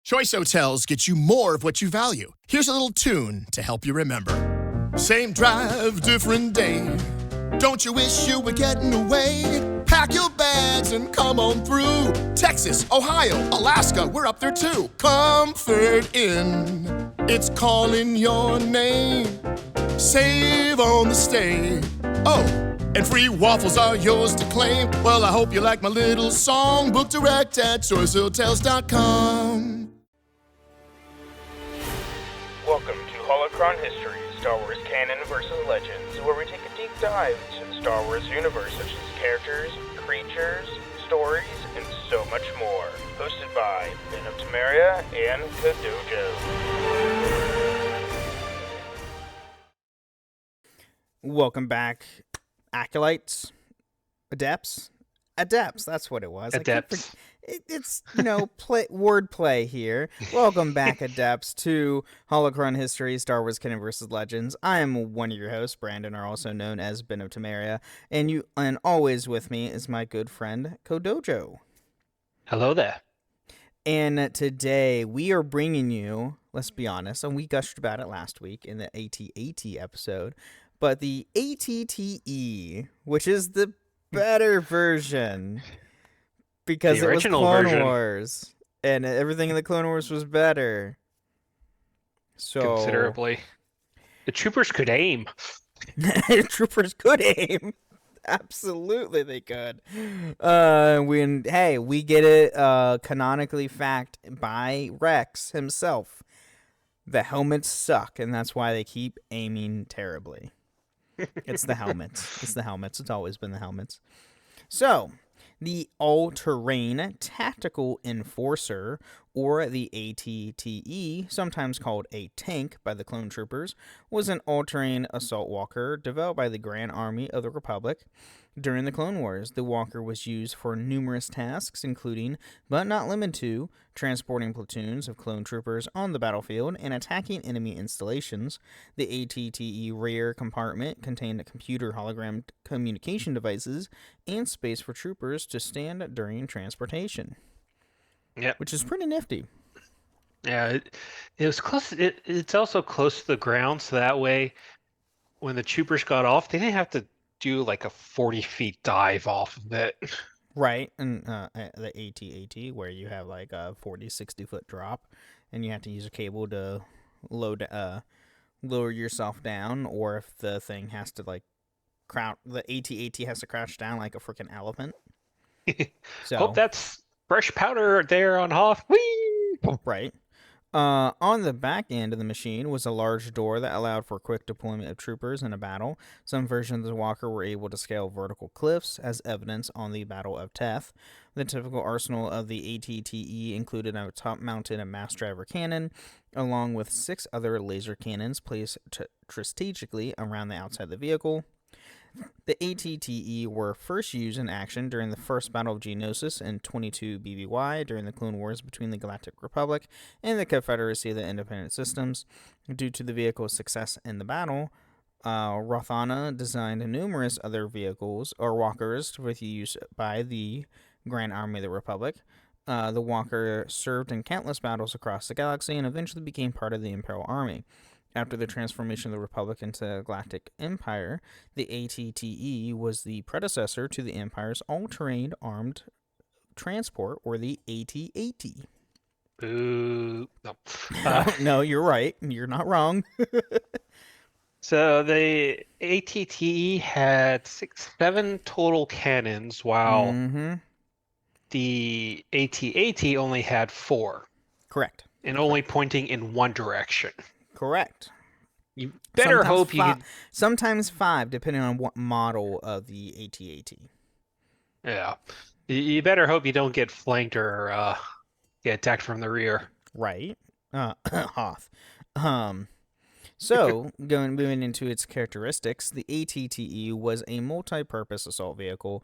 Choice Hotels get you more of what you value. Here's a little tune to help you remember. Same drive, different day. Don't you wish you were getting away? Pack your bags and come on through. Texas, Ohio, Alaska, we're up there too. Comfort Inn, it's calling your name. Save on the stay. Oh, and free waffles are yours to claim. Well, I hope you like my little song. Book direct at choicehotels.com. Welcome to Holocron History, Star Wars Canon vs. Legends, where we take a deep dive into the Star Wars universe, such as characters, creatures, stories, and so much more. Hosted by Ben of Temeria and Kadojo. Welcome back, Acolytes, Adepts, that's what it was. Adepts. It's word play here. Welcome back, Adepts, to Holocron History, Star Wars Canon vs. Legends. I am one of your hosts, Brandon, or also known as Ben of Temeria, and always with me is my good friend, Kodojo. Hello there. And today we are bringing you, let's be honest, and we gushed about it last week in the AT-AT episode, but the ATTE, which is the better version, because The it was original Clone version. Wars, and everything in the Clone Wars was better. So Considerably. The troopers could aim. Troopers could aim. Absolutely, they could. We get it canonically fact by Rex himself. The helmets suck, and that's why they keep aiming terribly. It's the helmets. It's always been the helmets. So, the All-Terrain Tactical Enforcer, or the ATTE, sometimes called a tank by the clone troopers, was an all-terrain assault walker developed by the Grand Army of the Republic. During the Clone Wars, the walker was used for numerous tasks, including, but not limited to, transporting platoons of clone troopers on the battlefield and attacking enemy installations. The ATTE rear compartment contained computer hologram communication devices and space for troopers to stand during transportation. Yep. Which is pretty nifty. Yeah, it was close. It's also close to the ground, so that way, when the troopers got off, they didn't have to do like a 40-feet dive off of it. Right, and the AT-AT, where you have like a 40-60-foot drop, and you have to use a cable to lower yourself down, or if the thing has to the AT-AT has to crouch down like a freaking elephant. So Hope that's fresh powder there on Hoth. Whee! Right. On the back end of the machine was a large door that allowed for quick deployment of troopers in a battle. Some versions of the walker were able to scale vertical cliffs, as evidenced on the Battle of Teth. The typical arsenal of the ATTE included a top-mounted mass driver cannon, along with 6 other laser cannons placed strategically around the outside of the vehicle. The ATTE were first used in action during the First Battle of Geonosis in 22 BBY during the Clone Wars between the Galactic Republic and the Confederacy of the Independent Systems. Due to the vehicle's success in the battle, Rothana designed numerous other vehicles or walkers with use by the Grand Army of the Republic. The walker served in countless battles across the galaxy and eventually became part of the Imperial Army. After the transformation of the Republic into the Galactic Empire, the ATTE was the predecessor to the Empire's all-terrain armed transport, or the AT-AT. Boo. No. No, you're right. You're not wrong. So the ATTE had 7 total cannons, while the AT-AT only had 4. Correct. And only pointing in one direction. Correct. You better hope you could... Sometimes 5, depending on what model of the AT-AT. Yeah. You better hope you don't get flanked or get attacked from the rear. Right. Hoth. So, moving into its characteristics, the ATTE was a multi-purpose assault vehicle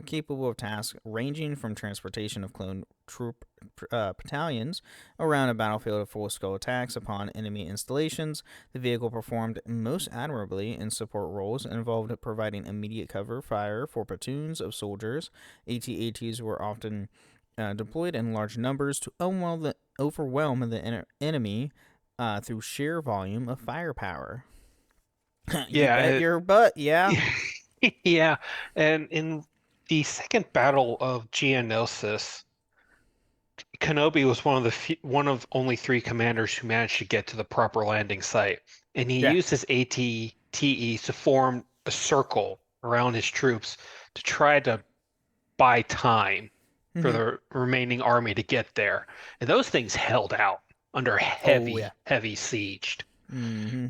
capable of tasks ranging from transportation of clone troop battalions around a battlefield of full-scale attacks upon enemy installations. The vehicle performed most admirably in support roles and involved providing immediate cover fire for platoons of soldiers. AT-ATs were often deployed in large numbers to overwhelm the enemy through sheer volume of firepower. You Yeah, bet your butt, yeah. yeah. And in the second battle of Geonosis, Kenobi was one of only three commanders who managed to get to the proper landing site, and he Yeah. used his ATTEs to form a circle around his troops to try to buy time for Mhm. the remaining army to get there. And those things held out under Oh, yeah. heavy siege. hmm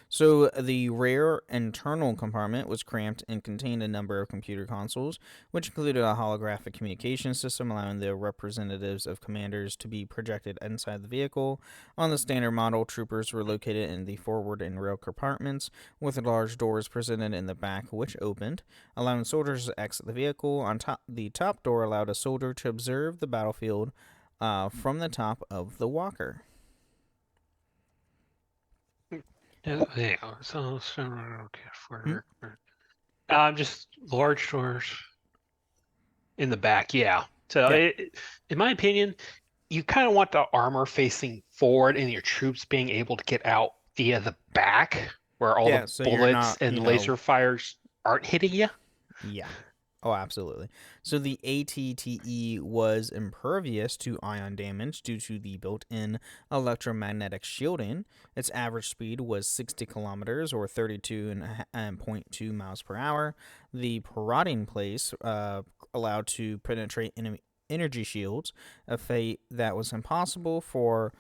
So the rear internal compartment was cramped and contained a number of computer consoles, which included a holographic communication system allowing the representatives of commanders to be projected inside the vehicle. On the standard model, troopers were located in the forward and rear compartments, with large doors presented in the back which opened, allowing soldiers to exit the vehicle. The top door allowed a soldier to observe the battlefield from the top of the walker. Yeah, so Hmm? just large doors in the back. Yeah. So Yeah. in my opinion, you kind of want the armor facing forward and your troops being able to get out via the back where all Yeah, the so you're bullets not, and laser fires aren't hitting you. Yeah. Oh, absolutely. So the ATTE was impervious to ion damage due to the built-in electromagnetic shielding. Its average speed was 60 kilometers or 32.2 miles per hour. The prodding place allowed to penetrate enemy energy shields, a fate that was impossible for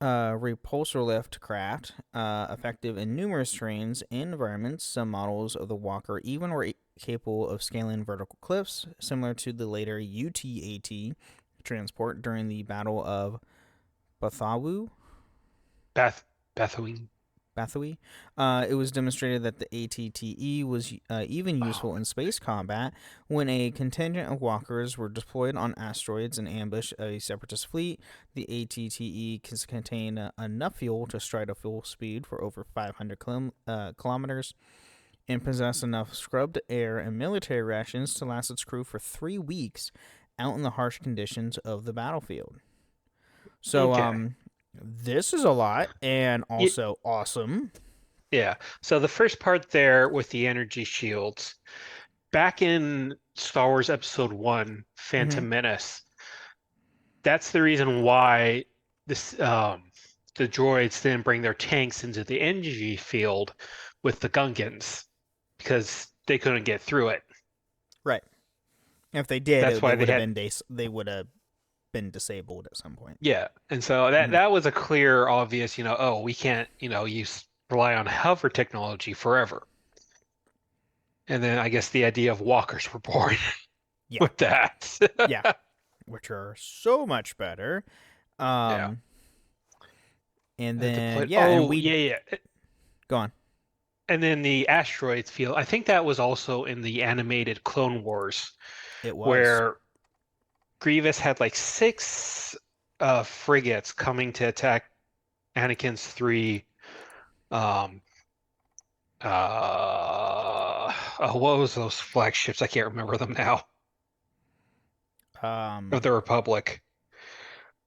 repulsor lift craft, effective in numerous terrains and environments. Some models of the Walker even were capable of scaling vertical cliffs, similar to the later UTAT transport during the Battle of Bathawu. Bethwing. Bathory. It was demonstrated that the ATTE was even useful in space combat when a contingent of walkers were deployed on asteroids and ambushed a separatist fleet. The ATTE can contain enough fuel to stride a full speed for over 500 kilometers and possess enough scrubbed air and military rations to last its crew for 3 weeks out in the harsh conditions of the battlefield. So, Okay. this is a lot and also awesome. Yeah. So the first part there with the energy shields, back in Star Wars Episode 1, Phantom Menace, that's the reason why the droids didn't bring their tanks into the energy field with the Gungans because they couldn't get through it. Right. If they did, That's why they would have been disabled at some point. yeah. And so that was a clear, obvious, oh, we can't, rely on hover technology forever. And then I guess the idea of walkers were born Yeah. with that. Yeah. Which are so much better. Yeah. And And then yeah. Go on. And then the asteroids field, I think that was also in the animated Clone Wars, It was. where Grievous had like 6 frigates coming to attack Anakin's 3 what was those flagships? I can't remember them now. Of the Republic.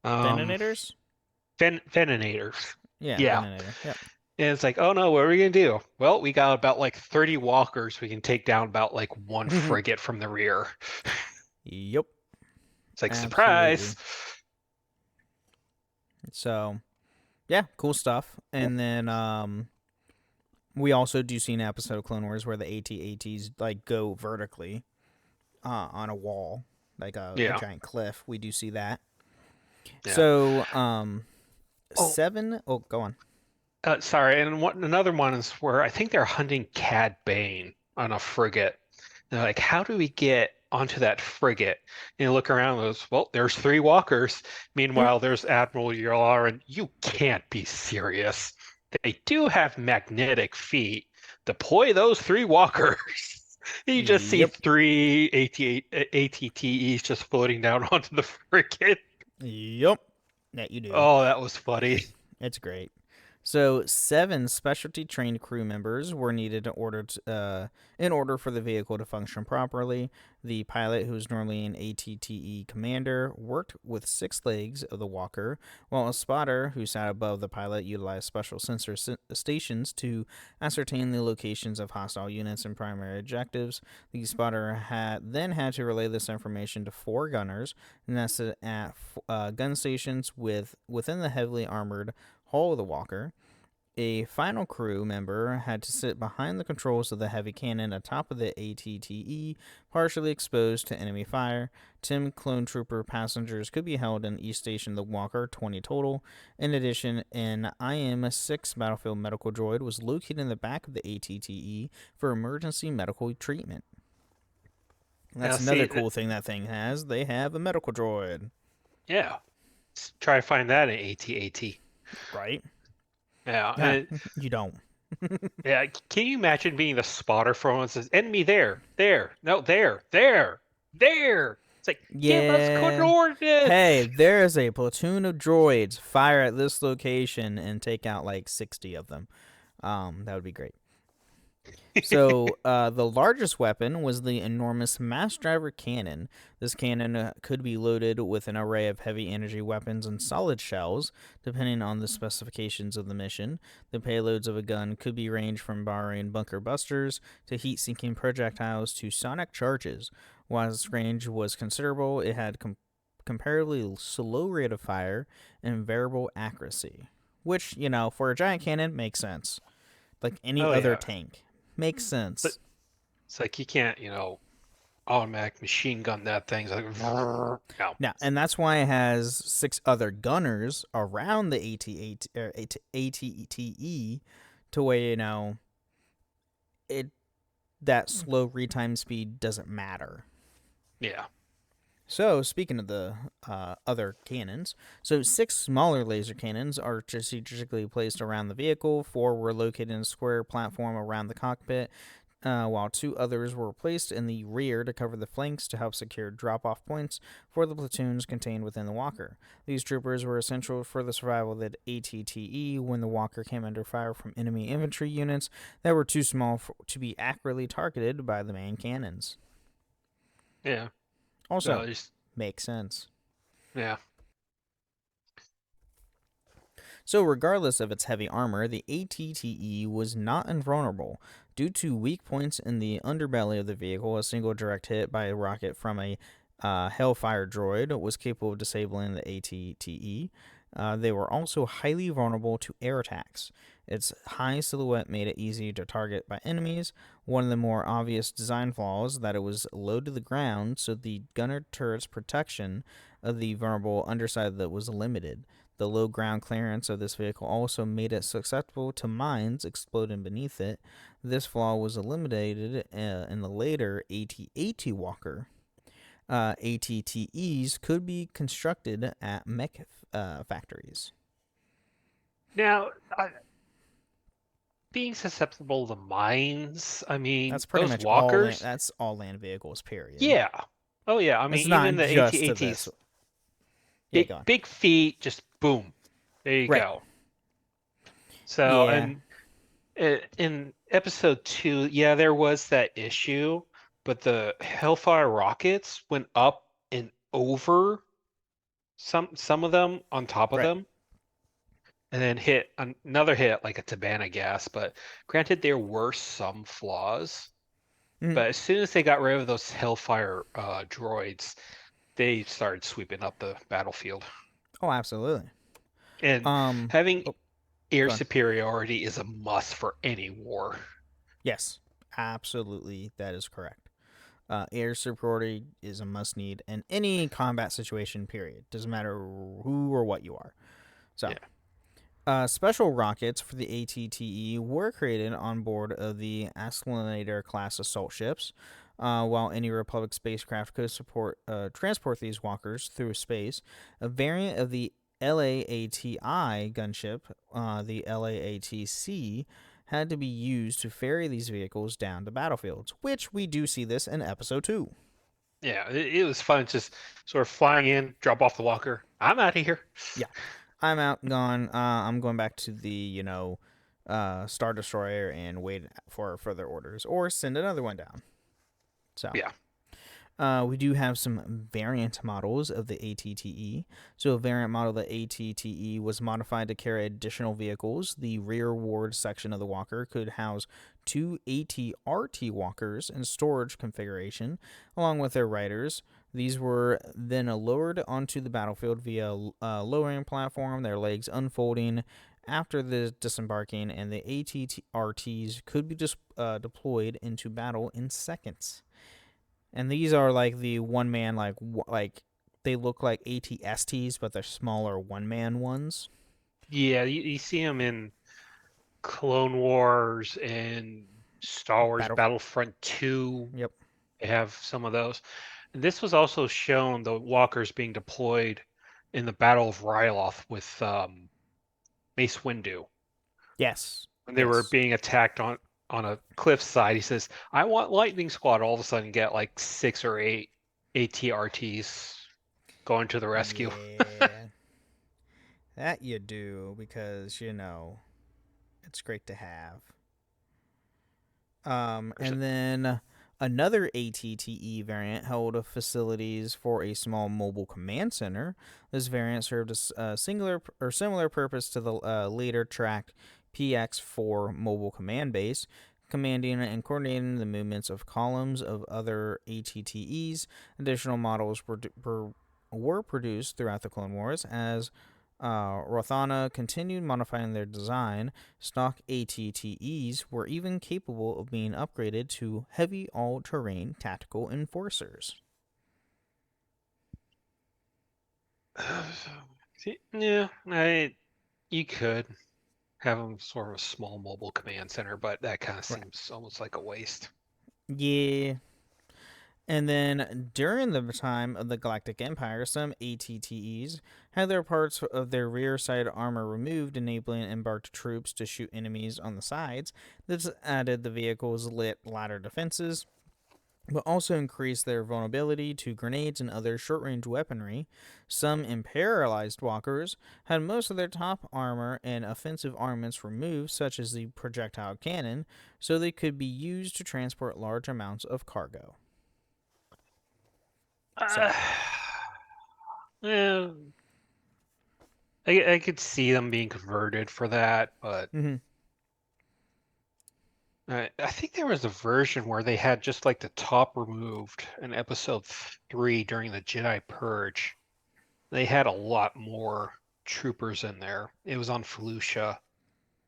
Venonators? Venonators. Yeah, Yeah. Venonator. Yep. And it's like, oh no, what are we gonna do? Well, we got about like 30 walkers. We can take down about like 1 frigate from the rear. Yep. It's like, surprise. So, yeah, cool stuff. And then we also do see an episode of Clone Wars where the AT-ATs like go vertically on a wall, like a giant cliff. We do see that. Yeah. So, 7. Oh, go on. Sorry, and another one is where I think they're hunting Cad Bane on a frigate. They're like, how do we get onto that frigate? And you look around and goes, well, there's 3 walkers. Meanwhile, there's Admiral Yularen. You can't be serious. They do have magnetic feet. Deploy those 3 walkers. You just see 3 ATTEs just floating down onto the frigate. Yep. That you do. Oh, that was funny. It's great. So 7 specialty trained crew members were needed in order for the vehicle to function properly. The pilot, who is normally an ATTE commander, worked with 6 legs of the walker, while a spotter, who sat above the pilot, utilized special sensor stations to ascertain the locations of hostile units and primary objectives. The spotter had to relay this information to 4 gunners nested at gun stations within the heavily armored hull of the walker. A final crew member had to sit behind the controls of the heavy cannon atop of the ATTE, partially exposed to enemy fire. 10 clone trooper passengers could be held in each station of the walker, 20 total. In addition, an IM-6 battlefield medical droid was located in the back of the ATTE for emergency medical treatment. That's another cool thing that thing has. They have a medical droid. Yeah. Let's try to find that in AT-AT. Right? Yeah. You don't. Yeah. Can you imagine being the spotter for one that says, enemy there, no, there. It's like, give us coordinates. Hey, there's a platoon of droids. Fire at this location and take out like 60 of them. That would be great. So the largest weapon was the enormous mass driver cannon. This cannon could be loaded with an array of heavy energy weapons and solid shells, depending on the specifications of the mission. The payloads of a gun could be ranged from borrowing bunker busters to heat-seeking projectiles to sonic charges. While its range was considerable, it had comparatively slow rate of fire and variable accuracy, which, for a giant cannon makes sense. Like any other tank. Makes sense. It's like you can't, automatic machine gun that thing. It's like, no. Yeah, and that's why it has 6 other gunners around the ATTE to where, that slow retime speed doesn't matter. Yeah. So, speaking of the other cannons, 6 smaller laser cannons are strategically placed around the vehicle. 4 were located in a square platform around the cockpit, while 2 others were placed in the rear to cover the flanks to help secure drop-off points for the platoons contained within the walker. These troopers were essential for the survival of the ATTE when the walker came under fire from enemy infantry units that were too small to be accurately targeted by the main cannons. Yeah. Also, makes sense. Yeah. So regardless of its heavy armor, the ATTE was not invulnerable. Due to weak points in the underbelly of the vehicle, a single direct hit by a rocket from a Hellfire droid was capable of disabling the ATTE. They were also highly vulnerable to air attacks. Its high silhouette made it easy to target by enemies. One of the more obvious design flaws that it was low to the ground, so the gunner turret's protection of the vulnerable underside that was limited. The low ground clearance of this vehicle also made it susceptible to mines exploding beneath it. This flaw was eliminated in the later AT-AT Walker. ATTEs could be constructed at mech factories. Now, being susceptible to mines, I mean, that's pretty those much walkers. That's all land vehicles, period. Yeah. Oh yeah. I mean, it's even the AT-ATs. Big feet, just boom. There you go. So, and in episode 2, there was that issue, but the Hellfire rockets went up and over some of them on top of them, and then hit another hit like a Tabana gas. But granted, there were some flaws, but as soon as they got rid of those Hellfire droids, they started sweeping up the battlefield. Oh, absolutely. And having air superiority is a must for any war. Yes, absolutely. That is correct. Air superiority is a must need in any combat situation, period. Doesn't matter who or what you are. So, special rockets for the ATTE were created on board of the Assassinator class assault ships. While any Republic spacecraft could transport these walkers through space, a variant of the LAATI gunship, the LAATC, had to be used to ferry these vehicles down to battlefields, which we do see this in episode 2. Yeah, it was fun just sort of flying in, drop off the walker. I'm out of here. Yeah. I'm out, gone. I'm going back to the, Star Destroyer and wait for further orders or send another one down. So, Yeah. we do have some variant models of the ATTE. So, a variant model of the ATTE was modified to carry additional vehicles. The rear ward section of the walker could house 2 ATRT walkers in storage configuration, along with their riders. These were then lowered onto the battlefield via a lowering platform, their legs unfolding after the disembarking, and the ATRTs could be deployed into battle in seconds. And these are like the one man, like they look like ATSTs, but they're smaller one man ones. Yeah, you see them in Clone Wars and Star Wars Battle. Battlefront 2. Yep. They have some of those. And this was also shown, the walkers being deployed in the Battle of Ryloth with Mace Windu. Yes. When they were being attacked on a cliffside, he says, "I want Lightning Squad." All of a sudden, get like 6 or 8 ATRTs going to the rescue. Yeah. That you do because it's great to have. And then another ATTE variant held facilities for a small mobile command center. This variant served a singular or similar purpose to the later tracked PX4 mobile command base, commanding and coordinating the movements of columns of other ATTEs. Additional models were produced throughout the Clone Wars as Rothana continued modifying their design. Stock ATTEs were even capable of being upgraded to heavy all-terrain tactical enforcers. Yeah, you could have them sort of a small mobile command center, but that kind of seems almost like a waste. Yeah. And then during the time of the Galactic Empire, some ATTEs had their parts of their rear side armor removed, enabling embarked troops to shoot enemies on the sides. This added the vehicle's ladder defenses, but also increased their vulnerability to grenades and other short-range weaponry. Some imperialized walkers had most of their top armor and offensive armaments removed, such as the projectile cannon, so they could be used to transport large amounts of cargo. Yeah, I could see them being converted for that, but I think there was a version where they had just like the top removed in episode 3 during the Jedi Purge. They had a lot more troopers in there. It was on Felucia.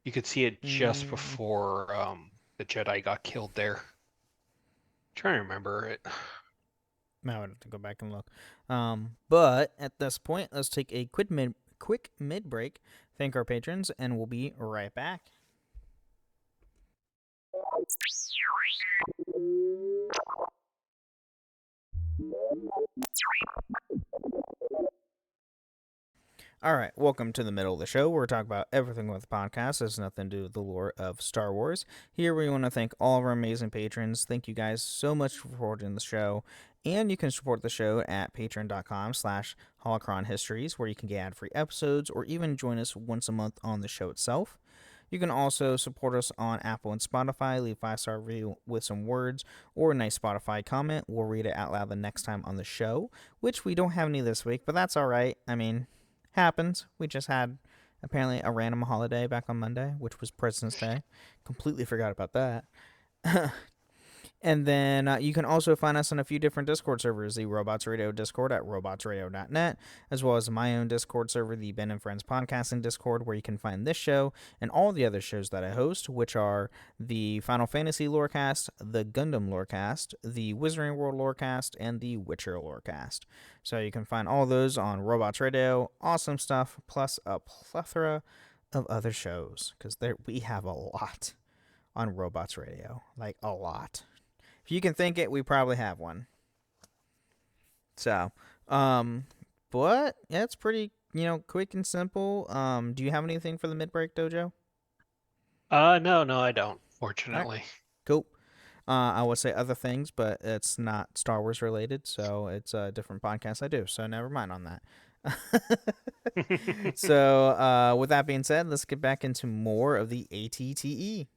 You could see it just before the Jedi got killed there. I'm trying to remember it. I would have to go back and look. But at this point, let's take a quick mid break, thank our patrons, and we'll be right back. All right, welcome to the middle of the show. We're talking about everything with the podcast. There's nothing to do with the lore of Star Wars. Here we want to thank all of our amazing patrons. Thank you guys so much for supporting the show. And you can support the show at patreon.com/holocronhistories, where you can get ad-free episodes or even join us once a month on the show itself. You can also support us on Apple and Spotify. Leave 5-star review with some words or a nice Spotify comment. We'll read it out loud the next time on the show, which we don't have any this week, but that's all right. I mean, happens. We just had apparently a random holiday back on Monday, which was President's Day. Completely forgot about that. And then you can also find us on a few different Discord servers, the Robots Radio Discord at robotsradio.net, as well as my own Discord server, the Ben and Friends Podcasting Discord, where you can find this show and all the other shows that I host, which are the Final Fantasy Lorecast, the Gundam Lorecast, the Wizarding World Lorecast, and the Witcher Lorecast. So you can find all those on Robots Radio. Awesome stuff, plus a plethora of other shows, because we have a lot on Robots Radio, like a lot. If you can think it, we probably have one. So, but yeah, it's pretty, quick and simple. Do you have anything for the mid-break, Dojo? No, I don't, fortunately. Right. Cool. I would say other things, but it's not Star Wars related, so it's a different podcast I do, so never mind on that. So, with that being said, let's get back into more of the ATTE.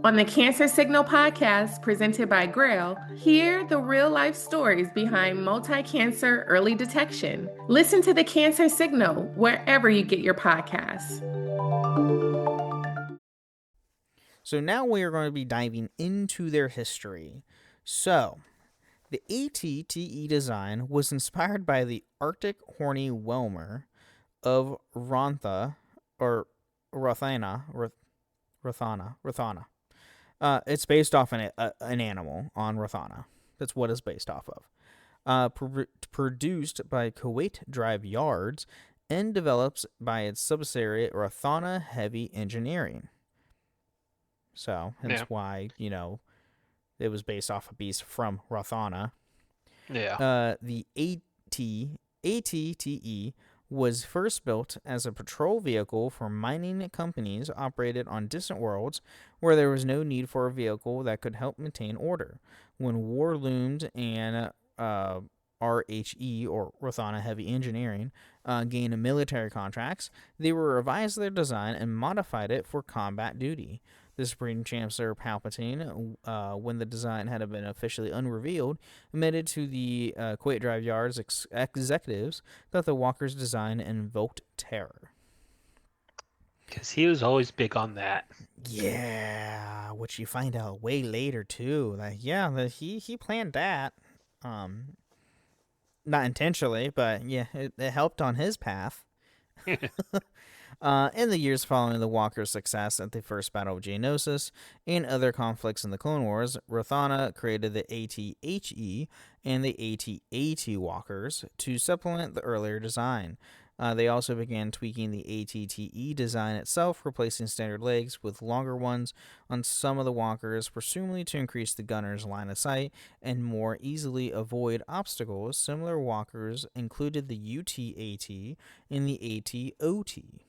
On the Cancer Signal podcast presented by Grail, hear the real life stories behind multi cancer early detection. Listen to the Cancer Signal wherever you get your podcasts. So, now we are going to be diving into their history. So, the ATTE design was inspired by the Arctic horny whelmer of Rothana. It's based off an animal on Rothana. That's what it's based off of. Produced by Kuwait Drive Yards and developed by its subsidiary Rothana Heavy Engineering. So, hence why, it was based off a beast from Rothana. Yeah. The ATTE was first built as a patrol vehicle for mining companies operated on distant worlds where there was no need for a vehicle that could help maintain order. When war loomed and RHE, or Rothana Heavy Engineering, gained military contracts, they revised their design and modified it for combat duty. The Supreme Chancellor Palpatine, when the design had been officially unrevealed, admitted to the Kuwait Drive Yards executives that the walker's design invoked terror. Because he was always big on that. Yeah, which you find out way later too. That he planned that, not intentionally, but yeah, it helped on his path. In the years following the Walker's success at the First Battle of Geonosis and other conflicts in the Clone Wars, Rothana created the AT-HE and the AT-AT Walkers to supplement the earlier design. They also began tweaking the ATTE design itself, replacing standard legs with longer ones on some of the walkers, presumably to increase the gunner's line of sight and more easily avoid obstacles. Similar walkers included the UT-AT and the AT-OT.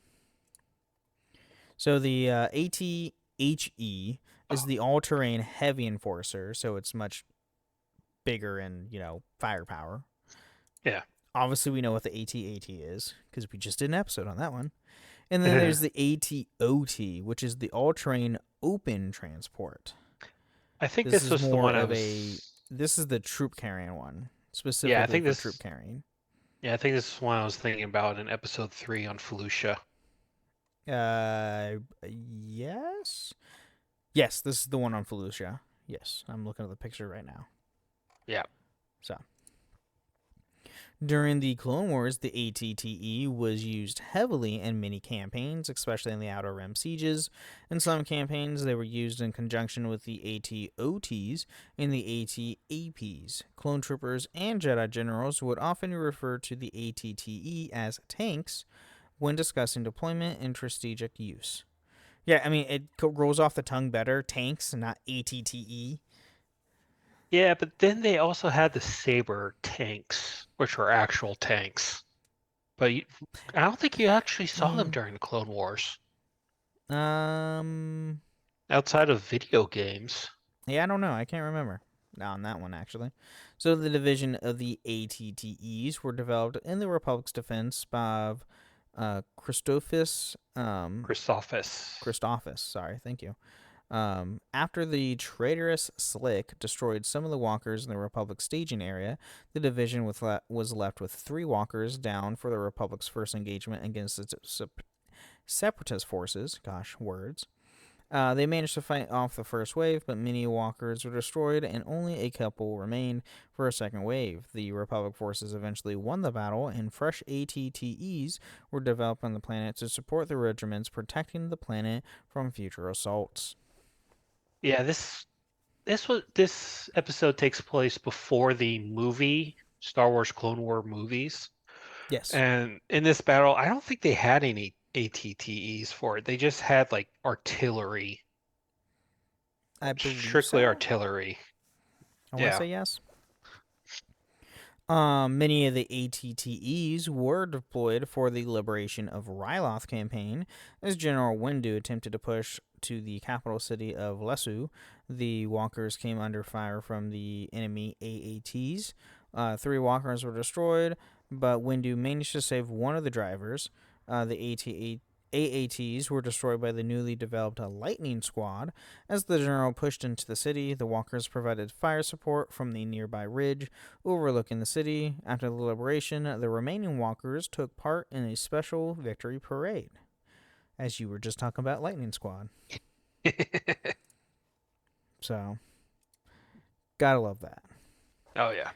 So the AT-HE is the all-terrain heavy enforcer, so it's much bigger in, firepower. Yeah. Obviously, we know what the AT-AT is, because we just did an episode on that one. And then there's the AT-OT, which is the all-terrain open transport. I think this was the one This is the troop-carrying one, specifically for troop-carrying. Yeah, I think this is one I was thinking about in episode 3 on Felucia. Yes? Yes, this is the one on Felucia. Yes, I'm looking at the picture right now. Yeah. So, during the Clone Wars, the ATTE was used heavily in many campaigns, especially in the Outer Rim sieges. In some campaigns, they were used in conjunction with the AT-OTs and the AT-APs. Clone troopers and Jedi generals would often refer to the ATTE as tanks when discussing deployment and strategic use. Yeah, I mean, it rolls off the tongue better, tanks, not ATTE. Yeah, but then they also had the Saber tanks, which were actual tanks. But I don't think you actually saw them during the Clone Wars. Outside of video games. Yeah, I don't know. I can't remember. On that one, actually. So the division of the ATTEs were developed in the Republic's defense by Christophus. Christophus, sorry, thank you. After the traitorous Slick destroyed some of the walkers in the Republic's staging area, the division was left with 3 walkers down for the Republic's first engagement against its separatist forces. Gosh, words. They managed to fight off the first wave, but many walkers were destroyed and only a couple remained for a second wave. The Republic forces eventually won the battle, and fresh ATTEs were developed on the planet to support the regiments protecting the planet from future assaults. Yeah, this episode takes place before the movie Star Wars Clone War movies. Yes. And in this battle, I don't think they had any ATTEs for it. They just had like artillery. I believe strictly so. Artillery. I want to say yes. Many of the ATTEs were deployed for the liberation of Ryloth campaign, as General Windu attempted to push to the capital city of Lesu. the walkers came under fire from the enemy AATs. 3 walkers were destroyed, but Windu managed to save one of the drivers. The AATs were destroyed by the newly developed Lightning Squad. As the general pushed into the city, the walkers provided fire support from the nearby ridge overlooking the city. After the liberation, the remaining walkers took part in a special victory parade. As you were just talking about Lightning Squad. So, gotta love that. Oh, yeah.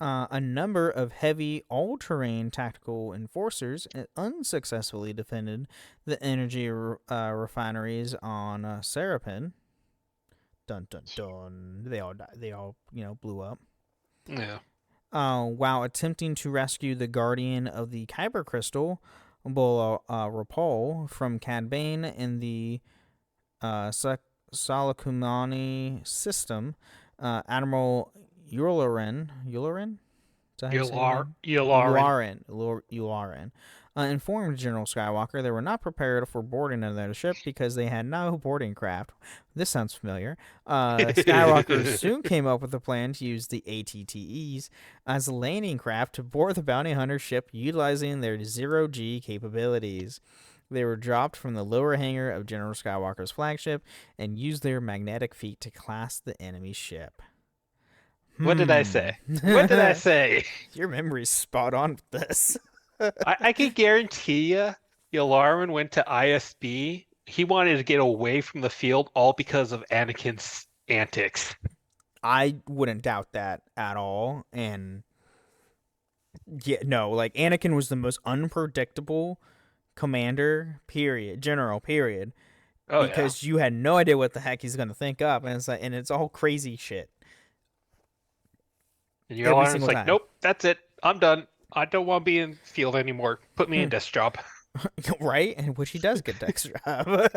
A number of heavy all-terrain tactical enforcers unsuccessfully defended the energy refineries on Serapin. Dun dun dun. They all blew up. Yeah. While attempting to rescue the guardian of the Kyber Crystal, Rapol, from Cad Bane in the Salakumani system, Admiral Yularen, informed General Skywalker they were not prepared for boarding another ship because they had no boarding craft. This sounds familiar. Skywalker soon came up with a plan to use the ATTEs as a landing craft to board the bounty hunter ship utilizing their zero-G capabilities. They were dropped from the lower hangar of General Skywalker's flagship and used their magnetic feet to class the enemy ship. What did I say? What did I say? Your memory's spot on with this. I can guarantee you, Yularen went to ISB. He wanted to get away from the field all because of Anakin's antics. I wouldn't doubt that at all. And yeah, no, like Anakin was the most unpredictable general, period. Oh, because you had no idea what the heck he's gonna think up, and it's all crazy shit. And Yularen's like, time. Nope, that's it. I'm done. I don't want to be in field anymore. Put me in desk job. Right? And which he does get desk job.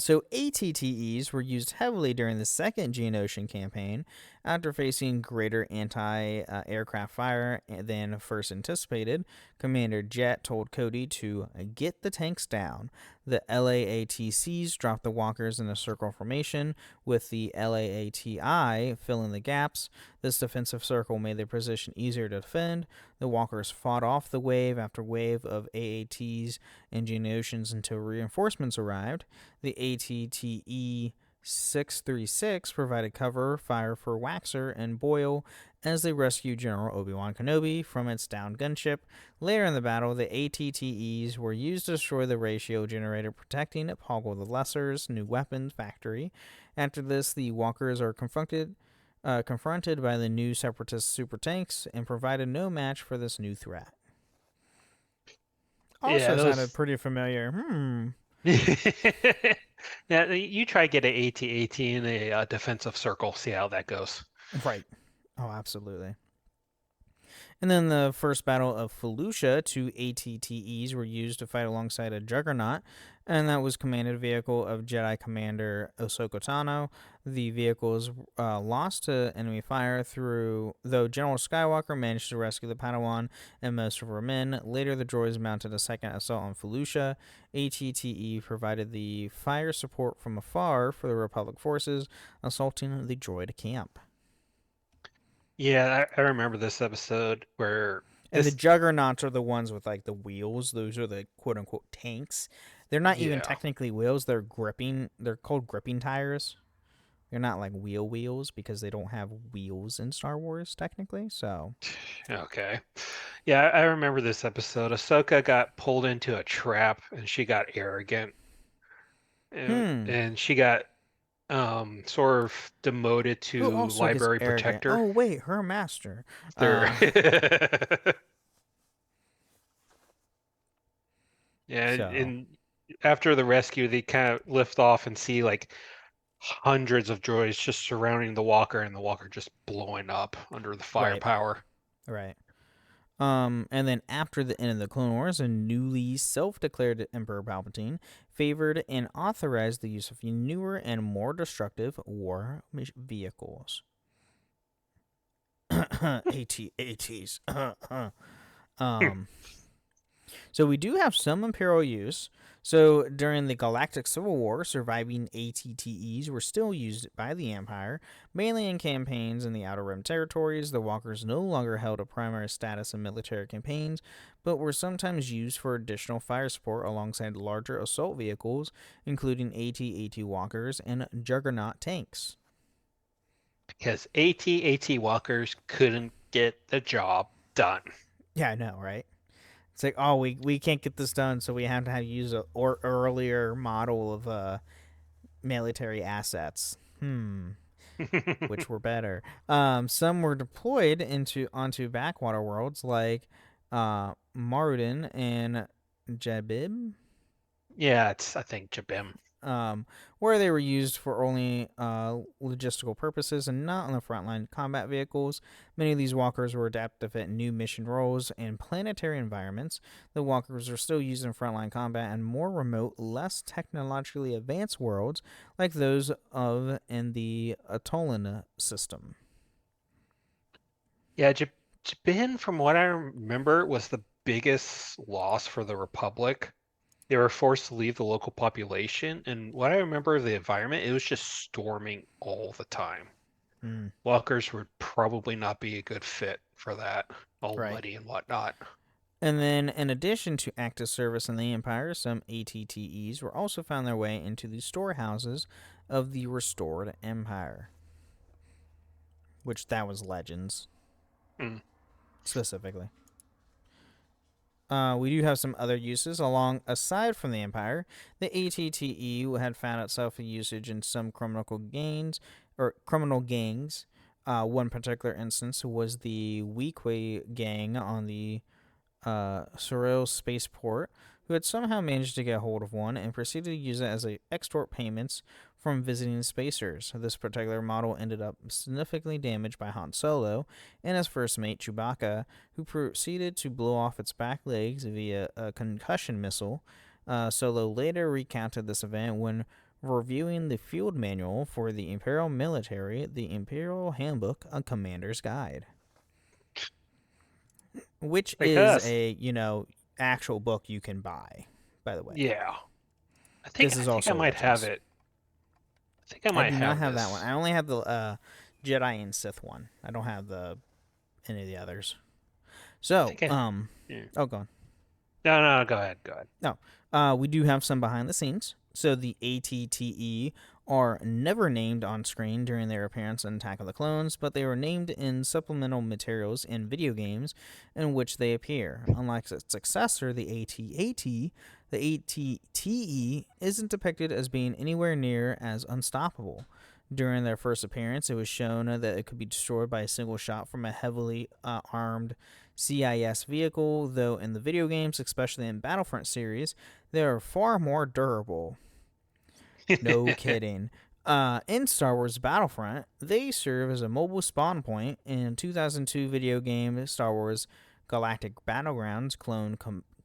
So ATTEs were used heavily during the second Geonosian campaign. After facing greater anti-aircraft fire than first anticipated, Commander Jet told Cody to get the tanks down. The LAATCs dropped the walkers in a circle formation, with the LAATI filling the gaps. This defensive circle made their position easier to defend. The walkers fought off the wave after wave of AATs and Geonosians until reinforcements arrived. The ATTE 636 provided cover fire for Waxer and Boyle as they rescued General Obi-Wan Kenobi from its downed gunship. Later in the battle, the ATTEs were used to destroy the ratio generator protecting Poggle the Lesser's new weapons factory. After this, the walkers are confronted by the new Separatist super tanks and provided no match for this new threat. Also sounded pretty familiar. Now, you try to get an AT-AT in a defensive circle, see how that goes. Right. Oh, absolutely. And then the first battle of Felucia, 2 ATTEs were used to fight alongside a Juggernaut, and that was commanded vehicle of Jedi Commander Ahsoka Tano. The vehicles lost to enemy fire though General Skywalker managed to rescue the Padawan and most of her men. Later, the droids mounted a second assault on Felucia. ATTE provided the fire support from afar for the Republic forces, assaulting the droid camp. Yeah, I remember this episode where... And the Juggernauts are the ones with, like, the wheels. Those are the quote-unquote tanks. They're not even technically wheels. They're called gripping tires. They're not, like, wheels because they don't have wheels in Star Wars, technically, so... Okay. Yeah, I remember this episode. Ahsoka got pulled into a trap, and she got arrogant. And she got... sort of demoted to library protector. Oh wait, her master. And after the rescue, they kind of lift off and see like hundreds of droids just surrounding the walker, and the walker just blowing up under the firepower. Right. And then after the end of the Clone Wars, a newly self-declared Emperor Palpatine favored and authorized the use of newer and more destructive war vehicles. ATs. So we do have some Imperial use. So during the Galactic Civil War, surviving ATTEs were still used by the Empire, mainly in campaigns in the Outer Rim territories. The walkers no longer held a primary status in military campaigns, but were sometimes used for additional fire support alongside larger assault vehicles, including AT-AT walkers and Juggernaut tanks. Because AT-AT walkers couldn't get the job done. Yeah, I know, right? It's like, oh, we can't get this done, so we have to use a earlier model of military assets. Which were better. Some were deployed onto backwater worlds like Marudin and Jabib. Yeah, I think Jabim. Where they were used for only logistical purposes and not on the frontline combat vehicles. Many of these walkers were adapted to fit new mission roles and planetary environments. The walkers are still used in frontline combat and more remote, less technologically advanced worlds like those in the Atollin system. Yeah, Jabin, from what I remember, was the biggest loss for the Republic. They were forced to leave the local population, and what I remember of the environment, it was just storming all the time. Walkers would probably not be a good fit for that, all muddy and whatnot. And then, in addition to active service in the Empire, some ATTEs were also found their way into the storehouses of the restored Empire. Which, that was Legends. Specifically. We do have some other uses aside from the Empire. The ATTE had found itself a usage in some criminal gangs. One particular instance was the Weequay gang on the Sorrel spaceport, who had somehow managed to get hold of one and proceeded to use it as extort payments from visiting spacers. This particular model ended up significantly damaged by Han Solo and his first mate Chewbacca, who proceeded to blow off its back legs via a concussion missile. Solo later recounted this event when reviewing the field manual for the Imperial military, the Imperial Handbook, A Commander's Guide. Which is a, actual book you can buy, by the way. Yeah. I think I might have it. I do not have that one. I only have the Jedi and Sith one. I don't have any of the others. So, go on. No, go ahead. No, we do have some behind the scenes. So the ATTE are never named on screen during their appearance in Attack of the Clones, but they were named in supplemental materials in video games in which they appear. Unlike its successor, the AT-AT, the ATTE isn't depicted as being anywhere near as unstoppable. During their first appearance, it was shown that it could be destroyed by a single shot from a heavily armed CIS vehicle, though in the video games, especially in Battlefront series, they are far more durable. No kidding. In Star Wars Battlefront, they serve as a mobile spawn point. In 2002 video game Star Wars Galactic Battlegrounds clone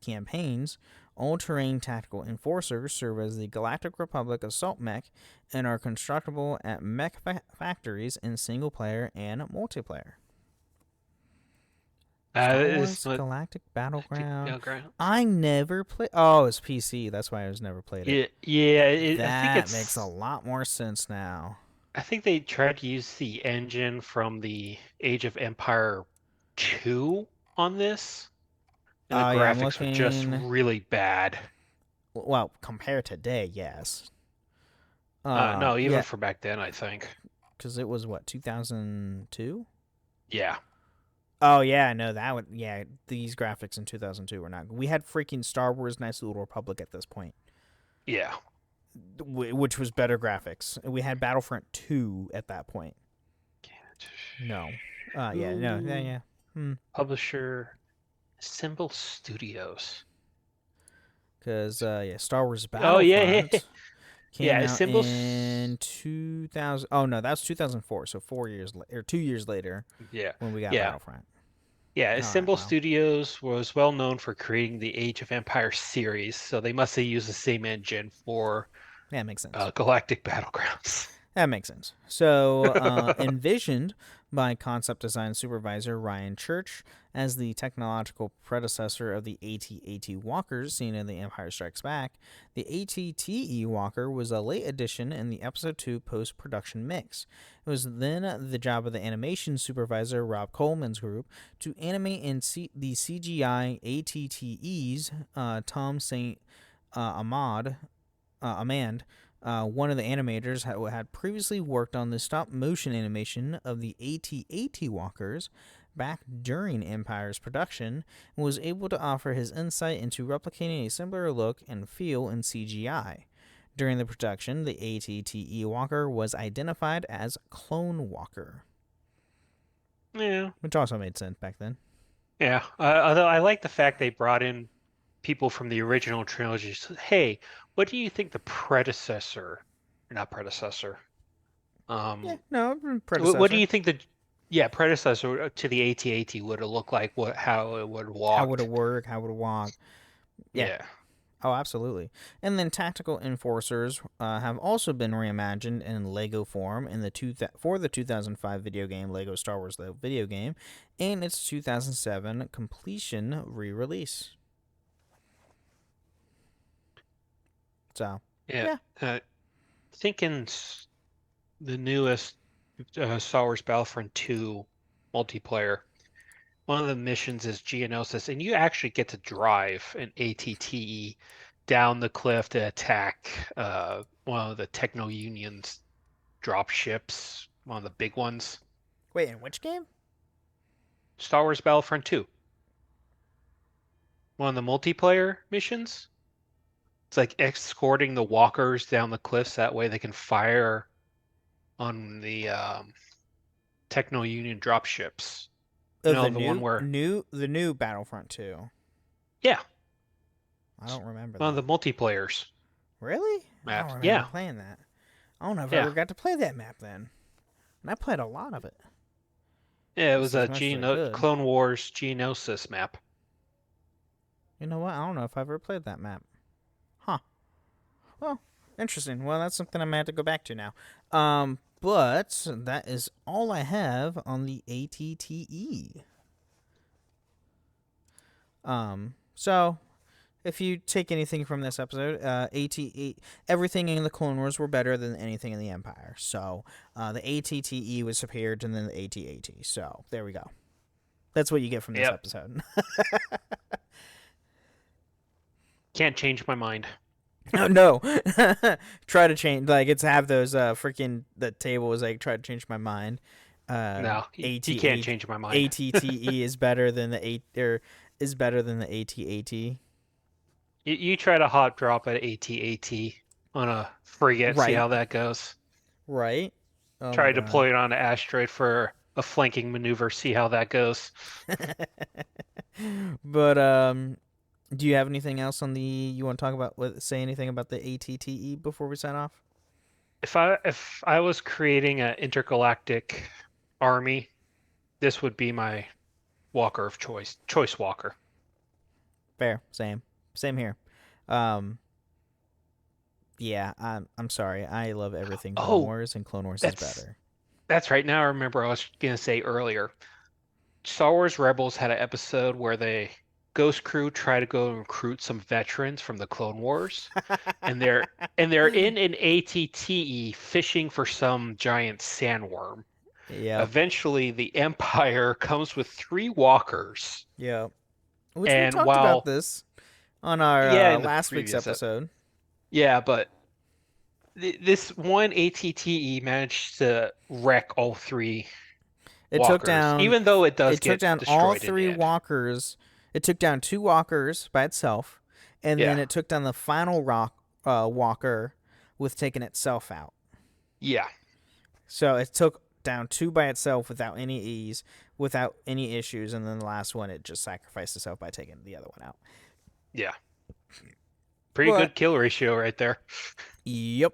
campaigns, all-terrain tactical enforcers serve as the Galactic Republic assault mech and are constructible at mech factories in single-player and multiplayer. Star Wars Galactic Battleground. I never played. Oh, it's PC. That's why I was never played it. I think makes a lot more sense now. I think they tried to use the engine from the Age of Empire 2 on this. And the graphics were just really bad. Well, compared to today, yes. No, even for back then, I think. Because it was, 2002? Yeah. Oh, yeah, no, these graphics in 2002 were not. We had freaking Star Wars Knights of the Old Republic at this point. Yeah. Which was better graphics. We had Battlefront 2 at that point. No. Publisher, Symbol Studios. Because, Star Wars Battlefront came out Symbol in 2000. Oh, no, that's 2004, so 2 years later when we got Battlefront. Yeah, Symbol Studios was well known for creating the Age of Empire series, so they must have used the same engine for makes sense. Galactic Battlegrounds. That makes sense. So, envisioned by concept design supervisor Ryan Church as the technological predecessor of the AT-AT Walkers seen in The Empire Strikes Back. The AT-TE Walker was a late addition in the Episode 2 post-production mix. It was then the job of the animation supervisor Rob Coleman's group to animate in the CGI AT-TEs. Tom St. Amand, one of the animators, had previously worked on the stop-motion animation of the AT-AT Walkers back during Empire's production and was able to offer his insight into replicating a similar look and feel in CGI. During the production, the AT-TE Walker was identified as Clone Walker. Yeah. Which also made sense back then. Yeah. Although I like the fact they brought in people from the original trilogy. So, hey, what do you think the predecessor, not predecessor? Predecessor. What do you think predecessor to the AT-AT would have looked like? How it would walk? How would it work? How would it walk? Yeah. Oh, absolutely. And then tactical enforcers have also been reimagined in Lego form for the 2005 video game Lego Star Wars Lego video game and its 2007 completion re-release. So yeah. Thinking the newest Star Wars Battlefront 2 multiplayer, one of the missions is Geonosis, and you actually get to drive an AT-TE down the cliff to attack one of the Techno Union's drop ships, one of the big ones. Wait, in which game? Star Wars Battlefront 2. One of the multiplayer missions. It's like escorting the walkers down the cliffs. That way they can fire on the Techno Union drop ships. The new Battlefront 2. Yeah. I don't remember one of the multiplayers. Really? Map. I don't remember playing that. I don't know if I ever got to play that map then. And I played a lot of it. Yeah, it was a Clone Wars Geonosis map. You know what? I don't know if I've ever played that map. Huh. Well, interesting. Well, that's something I'm going to have to go back to now. But that is all I have on the AT-TE. So, if you take anything from this episode, everything in the Clone Wars were better than anything in the Empire. So, the AT-TE was superior to the AT-AT. So, there we go. That's what you get from this episode. Can't change my mind. Oh, no. Try to change. Like, it's have those the table is like, try to change my mind. No, you can't change my mind. AT-TE is better than the AT-AT. You try to hot drop at AT-AT on a frigate, see how that goes. Right. Try to deploy it on an asteroid for a flanking maneuver, see how that goes. But do you have anything else on you want to talk about? Say anything about the AT-TE before we sign off? If I was creating an intergalactic army, this would be my walker of choice walker. Fair, same here. Yeah, I'm sorry. I love everything Clone Wars, and Clone Wars is better. That's right. Now I remember I was gonna say earlier. Star Wars Rebels had an episode where the Ghost Crew try to go and recruit some veterans from the Clone Wars, and they're in an AT-TE fishing for some giant sandworm. Yeah. Eventually, the Empire comes with 3 walkers. Yeah. Which we talked about this on our last week's episode. Yeah, but this one AT-TE managed to wreck all 3 walkers. Took down, even though it does get destroyed. It took down all 3 walkers. It took down 2 walkers by itself, and then it took down the final walker with taking itself out. Yeah. So it took down 2 by itself without any ease, without any issues, and then the last one it just sacrificed itself by taking the other one out. Yeah. Pretty good kill ratio right there. Yep.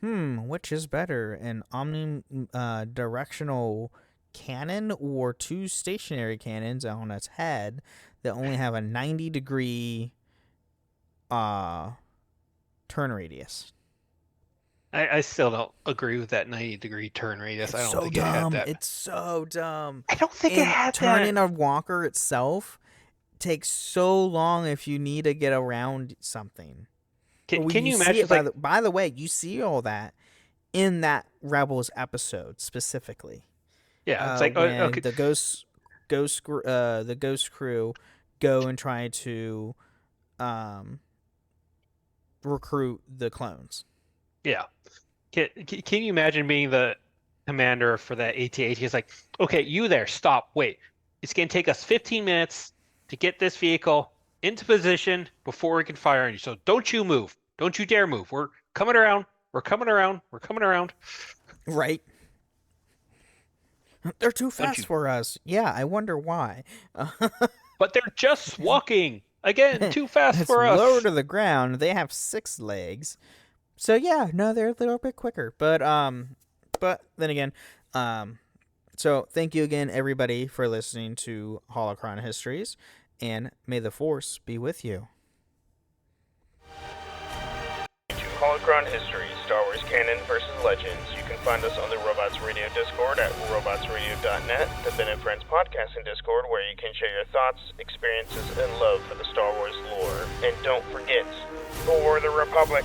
Which is better, an omnidirectional cannon or 2 stationary cannons on its head that only have a 90-degree turn radius? I still don't agree with that 90-degree turn radius. I It's don't so think it had dumb. that. It's so dumb. I don't think it And had turning that. a walker itself takes so long if you need to get around something. Can you see imagine? it Like, by the way, you see all that in that Rebels episode specifically. yeah, it's like, When okay, the ghost crew go and try to recruit the clones. yeah. Can you imagine being the commander for that AT-AT? It's like, okay, you there, stop, wait. It's going to take us 15 minutes to get this vehicle into position before we can fire on you. So don't you move. Don't you dare move. We're coming around. We're coming around. We're coming around. Right. They're too fast you- for us. Yeah, I wonder why. But they're just walking. Again, too fast It's for us. lower to the ground. They have 6 legs. So yeah, no, they're a little bit quicker. But then again, so thank you again, everybody, for listening to Holocron Histories, and may the Force be with you. To Holocron History, Star Wars Canon versus Legends. You can find us on the Robots Radio Discord at robotsradio.net, the Ben and Friends podcasting Discord, where you can share your thoughts, experiences, and love for the Star Wars lore. And don't forget, for the Republic.